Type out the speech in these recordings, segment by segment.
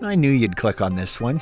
I knew you'd click on this one.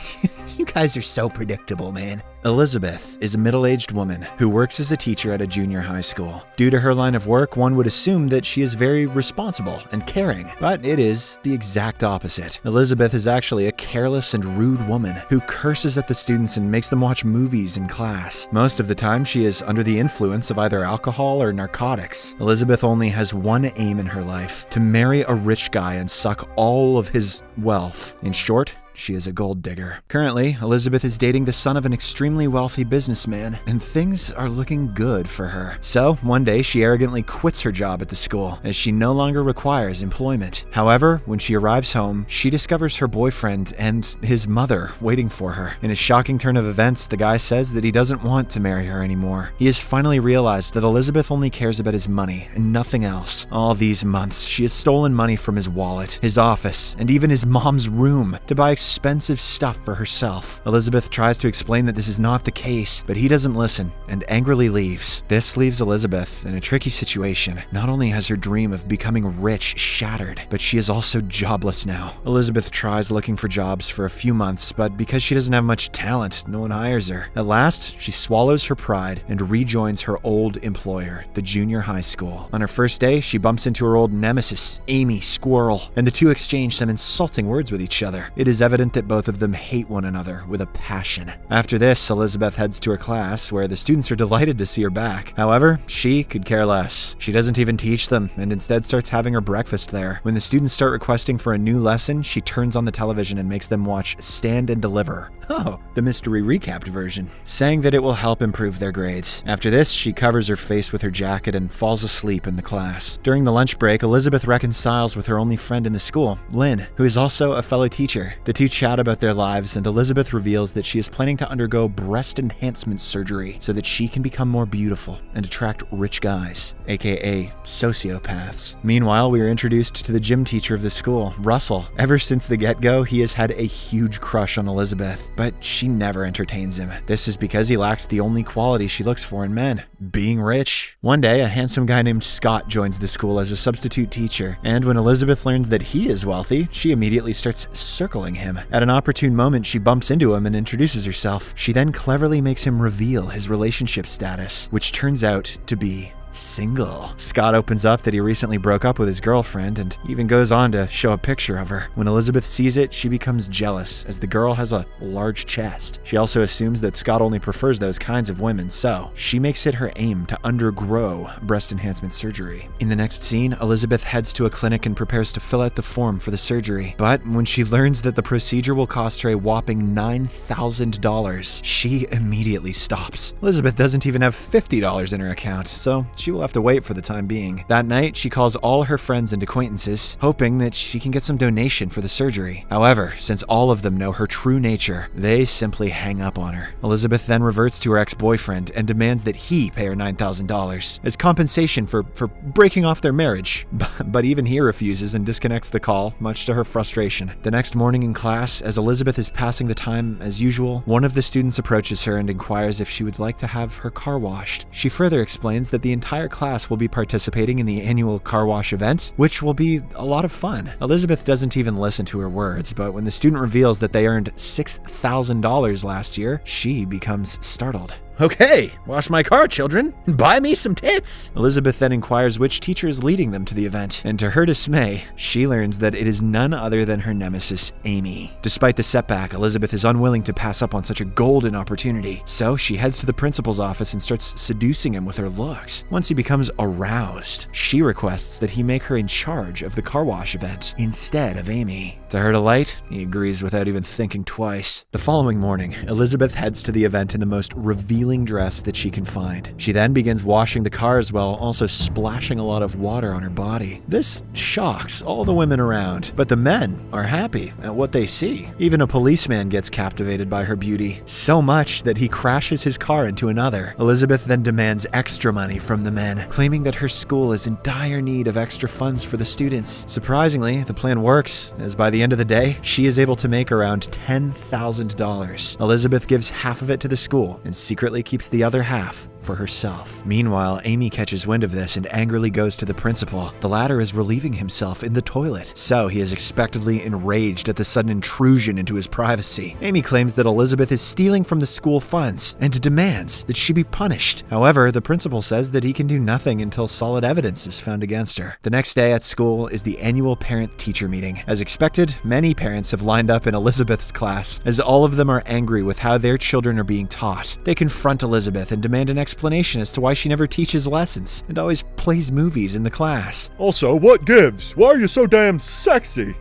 You guys are so predictable, man. Elizabeth is a middle-aged woman who works as a teacher at a junior high school. Due to her line of work, one would assume that she is very responsible and caring, but it is the exact opposite. Elizabeth is actually a careless and rude woman who curses at the students and makes them watch movies in class. Most of the time, she is under the influence of either alcohol or narcotics. Elizabeth only has one aim in her life: to marry a rich guy and suck all of his wealth. In short, she is a gold digger. Currently, Elizabeth is dating the son of an extremely wealthy businessman, and things are looking good for her. So, one day, she arrogantly quits her job at the school, as she no longer requires employment. However, when she arrives home, she discovers her boyfriend and his mother waiting for her. In a shocking turn of events, the guy says that he doesn't want to marry her anymore. He has finally realized that Elizabeth only cares about his money and nothing else. All these months, she has stolen money from his wallet, his office, and even his mom's room to buy expensive stuff for herself. Elizabeth tries to explain that this is not the case, but he doesn't listen and angrily leaves. This leaves Elizabeth in a tricky situation. Not only has her dream of becoming rich shattered, but she is also jobless now. Elizabeth tries looking for jobs for a few months, but because she doesn't have much talent, no one hires her. At last, she swallows her pride and rejoins her old employer, the junior high school. On her first day, she bumps into her old nemesis, Amy Squirrel, and the two exchange some insulting words with each other. It is evident that both of them hate one another with a passion. After this, Elizabeth heads to her class, where the students are delighted to see her back. However, she could care less. She doesn't even teach them, and instead starts having her breakfast there. When the students start requesting for a new lesson, she turns on the television and makes them watch Stand and Deliver. Oh, the mystery recapped version, saying that it will help improve their grades. After this, she covers her face with her jacket and falls asleep in the class. During the lunch break, Elizabeth reconciles with her only friend in the school, Lynn, who is also a fellow teacher. The two chat about their lives, and Elizabeth reveals that she is planning to undergo breast enhancement surgery so that she can become more beautiful and attract rich guys, aka sociopaths. Meanwhile, we are introduced to the gym teacher of the school, Russell. Ever since the get-go, he has had a huge crush on Elizabeth, but she never entertains him. This is because he lacks the only quality she looks for in men: being rich. One day, a handsome guy named Scott joins the school as a substitute teacher, and when Elizabeth learns that he is wealthy, she immediately starts circling him. At an opportune moment, she bumps into him and introduces herself. She then cleverly makes him reveal his relationship status, which turns out to be single. Scott opens up that he recently broke up with his girlfriend and even goes on to show a picture of her. When Elizabeth sees it, she becomes jealous, as the girl has a large chest. She also assumes that Scott only prefers those kinds of women, so she makes it her aim to undergo breast enhancement surgery. In the next scene, Elizabeth heads to a clinic and prepares to fill out the form for the surgery. But when she learns that the procedure will cost her a whopping $9,000, she immediately stops. Elizabeth doesn't even have $50 in her account, so she will have to wait for the time being. That night, she calls all her friends and acquaintances, hoping that she can get some donation for the surgery. However, since all of them know her true nature, they simply hang up on her. Elizabeth then reverts to her ex-boyfriend and demands that he pay her $9,000 as compensation for breaking off their marriage. But even he refuses and disconnects the call, much to her frustration. The next morning in class, as Elizabeth is passing the time as usual, one of the students approaches her and inquires if she would like to have her car washed. She further explains that the entire class will be participating in the annual car wash event, which will be a lot of fun. Elizabeth doesn't even listen to her words, but when the student reveals that they earned $6,000 last year, she becomes startled. "Okay, wash my car, children. Buy me some tits." Elizabeth then inquires which teacher is leading them to the event, and to her dismay, she learns that it is none other than her nemesis, Amy. Despite the setback, Elizabeth is unwilling to pass up on such a golden opportunity, so she heads to the principal's office and starts seducing him with her looks. Once he becomes aroused, she requests that he make her in charge of the car wash event instead of Amy. To her delight, he agrees without even thinking twice. The following morning, Elizabeth heads to the event in the most revealing dress that she can find. She then begins washing the cars while also splashing a lot of water on her body. This shocks all the women around, but the men are happy at what they see. Even a policeman gets captivated by her beauty, so much that he crashes his car into another. Elizabeth then demands extra money from the men, claiming that her school is in dire need of extra funds for the students. Surprisingly, the plan works, as by the end of the day, she is able to make around $10,000. Elizabeth gives half of it to the school and secretly keeps the other half for herself. Meanwhile, Amy catches wind of this and angrily goes to the principal. The latter is relieving himself in the toilet, so he is expectedly enraged at the sudden intrusion into his privacy. Amy claims that Elizabeth is stealing from the school funds and demands that she be punished. However, the principal says that he can do nothing until solid evidence is found against her. The next day at school is the annual parent-teacher meeting. As expected, many parents have lined up in Elizabeth's class, as all of them are angry with how their children are being taught. They confront Elizabeth and demand an explanation as to why she never teaches lessons and always plays movies in the class. Also, what gives? Why are you so damn sexy?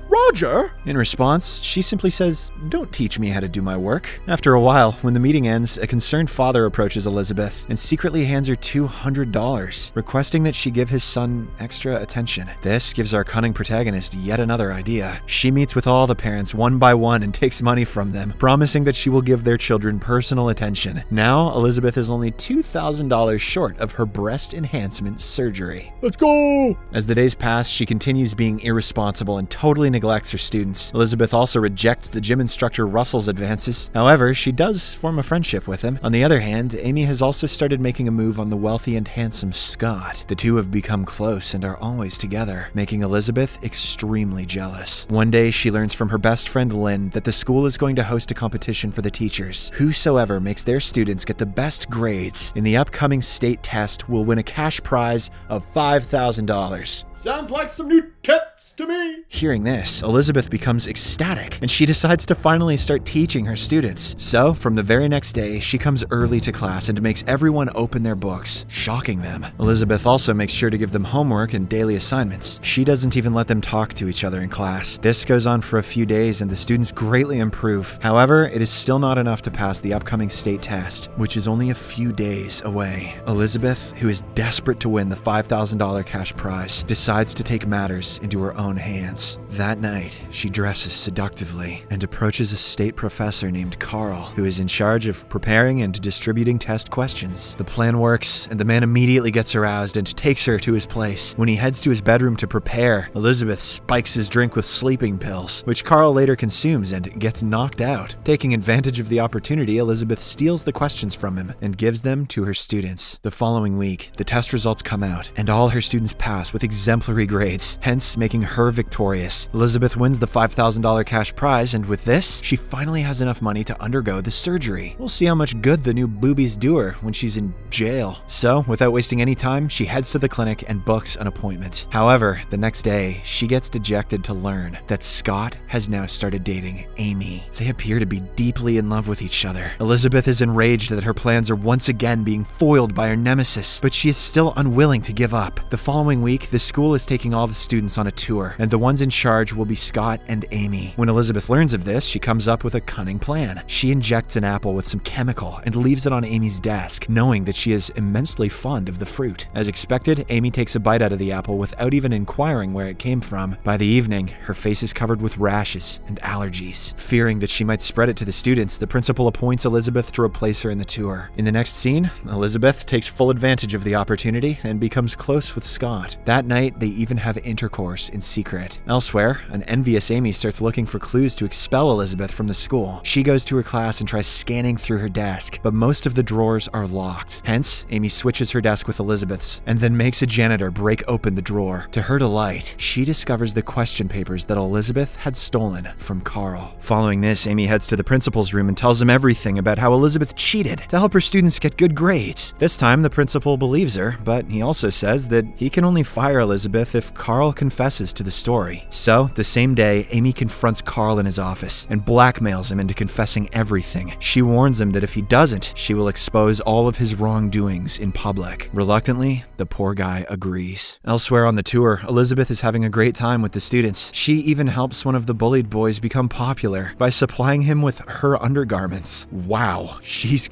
Roger! In response, she simply says, "Don't teach me how to do my work." After a while, when the meeting ends, a concerned father approaches Elizabeth and secretly hands her $200, requesting that she give his son extra attention. This gives our cunning protagonist yet another idea. She meets with all the parents one by one and takes money from them, promising that she will give their children personal attention. Now, Elizabeth is only $2,000 short of her breast enhancement surgery. Let's go! As the days pass, she continues being irresponsible and totally neglects her students. Elizabeth also rejects the gym instructor Russell's advances. However, she does form a friendship with him. On the other hand, Amy has also started making a move on the wealthy and handsome Scott. The two have become close and are always together, making Elizabeth extremely jealous. One day, she learns from her best friend Lynn that the school is going to host a competition for the teachers. Whosoever makes their students get the best grades in the upcoming state test will win a cash prize of $5,000. Sounds like some new tits to me! Hearing this, Elizabeth becomes ecstatic, and she decides to finally start teaching her students. So, from the very next day, she comes early to class and makes everyone open their books, shocking them. Elizabeth also makes sure to give them homework and daily assignments. She doesn't even let them talk to each other in class. This goes on for a few days, and the students greatly improve. However, it is still not enough to pass the upcoming state test, which is only a few days away. Elizabeth, who is desperate to win the $5,000 cash prize, decides to take matters into her own hands. That night, she dresses seductively and approaches a state professor named Carl, who is in charge of preparing and distributing test questions. The plan works, and the man immediately gets aroused and takes her to his place. When he heads to his bedroom to prepare, Elizabeth spikes his drink with sleeping pills, which Carl later consumes and gets knocked out. Taking advantage of the opportunity, Elizabeth steals the questions from him and gives them to her students. The following week, the test results come out, and all her students pass with exemplary grades, hence making her victorious. Elizabeth wins the $5,000 cash prize, and with this, she finally has enough money to undergo the surgery. We'll see how much good the new boobies do her when she's in jail. So, without wasting any time, she heads to the clinic and books an appointment. However, the next day, she gets dejected to learn that Scott has now started dating Amy. They appear to be deeply in love with each other. Elizabeth is enraged that her plans are once again being foiled by her nemesis, but she is still unwilling to give up. The following week, the school is taking all the students on a tour, and the ones in charge will be Scott and Amy. When Elizabeth learns of this, she comes up with a cunning plan. She injects an apple with some chemical and leaves it on Amy's desk, knowing that she is immensely fond of the fruit. As expected, Amy takes a bite out of the apple without even inquiring where it came from. By the evening, her face is covered with rashes and allergies. Fearing that she might spread it to the students, the principal appoints Elizabeth to replace her in the tour. In the next scene, Elizabeth takes full advantage of the opportunity and becomes close with Scott. That night, they even have intercourse in secret. Elsewhere, an envious Amy starts looking for clues to expel Elizabeth from the school. She goes to her class and tries scanning through her desk, but most of the drawers are locked. Hence, Amy switches her desk with Elizabeth's and then makes a janitor break open the drawer. To her delight, she discovers the question papers that Elizabeth had stolen from Carl. Following this, Amy heads to the principal's room and tells him everything about how Elizabeth cheated to help her students get good grades. This time, the principal believes her, but he also says that he can only fire Elizabeth if Carl confesses to the story. So, the same day, Amy confronts Carl in his office and blackmails him into confessing everything. She warns him that if he doesn't, she will expose all of his wrongdoings in public. Reluctantly, the poor guy agrees. Elsewhere on the tour, Elizabeth is having a great time with the students. She even helps one of the bullied boys become popular by supplying him with her undergarments. Wow, she's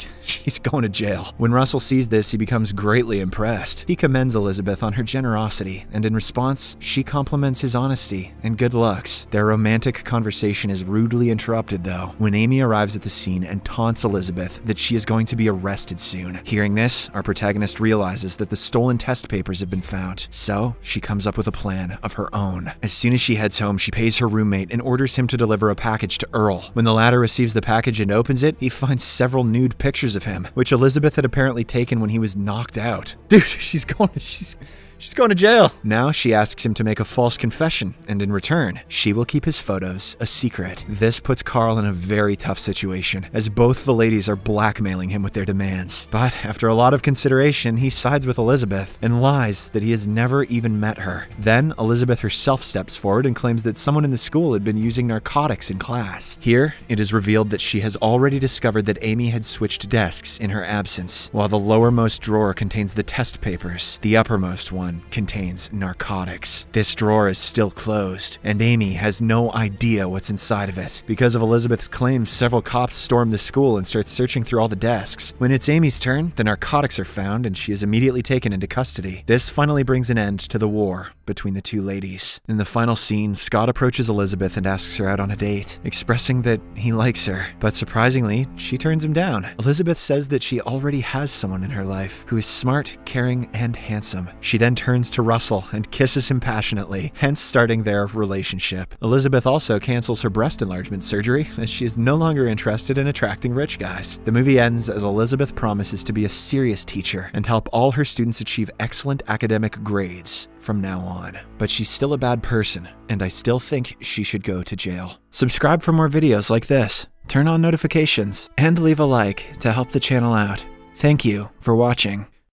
going to jail. When Russell sees this, he becomes greatly impressed. He commends Elizabeth on her generosity and and in response, she compliments his honesty and good looks. Their romantic conversation is rudely interrupted, though, when Amy arrives at the scene and taunts Elizabeth that she is going to be arrested soon. Hearing this, our protagonist realizes that the stolen test papers have been found, so she comes up with a plan of her own. As soon as she heads home, she pays her roommate and orders him to deliver a package to Earl. When the latter receives the package and opens it, he finds several nude pictures of him, which Elizabeth had apparently taken when he was knocked out. Dude, she's going to jail. Now she asks him to make a false confession, and in return, she will keep his photos a secret. This puts Carl in a very tough situation, as both the ladies are blackmailing him with their demands. But after a lot of consideration, he sides with Elizabeth and lies that he has never even met her. Then, Elizabeth herself steps forward and claims that someone in the school had been using narcotics in class. Here, it is revealed that she has already discovered that Amy had switched desks in her absence. While the lowermost drawer contains the test papers, the uppermost one contains narcotics. This drawer is still closed, and Amy has no idea what's inside of it. Because of Elizabeth's claims, several cops storm the school and start searching through all the desks. When it's Amy's turn, the narcotics are found and she is immediately taken into custody. This finally brings an end to the war between the two ladies. In the final scene, Scott approaches Elizabeth and asks her out on a date, expressing that he likes her. But surprisingly, she turns him down. Elizabeth says that she already has someone in her life who is smart, caring, and handsome. She then turns to Russell and kisses him passionately, hence starting their relationship. Elizabeth also cancels her breast enlargement surgery, as she is no longer interested in attracting rich guys. The movie ends as Elizabeth promises to be a serious teacher and help all her students achieve excellent academic grades from now on. But she's still a bad person, and I still think she should go to jail. Subscribe for more videos like this, turn on notifications, and leave a like to help the channel out. Thank you for watching.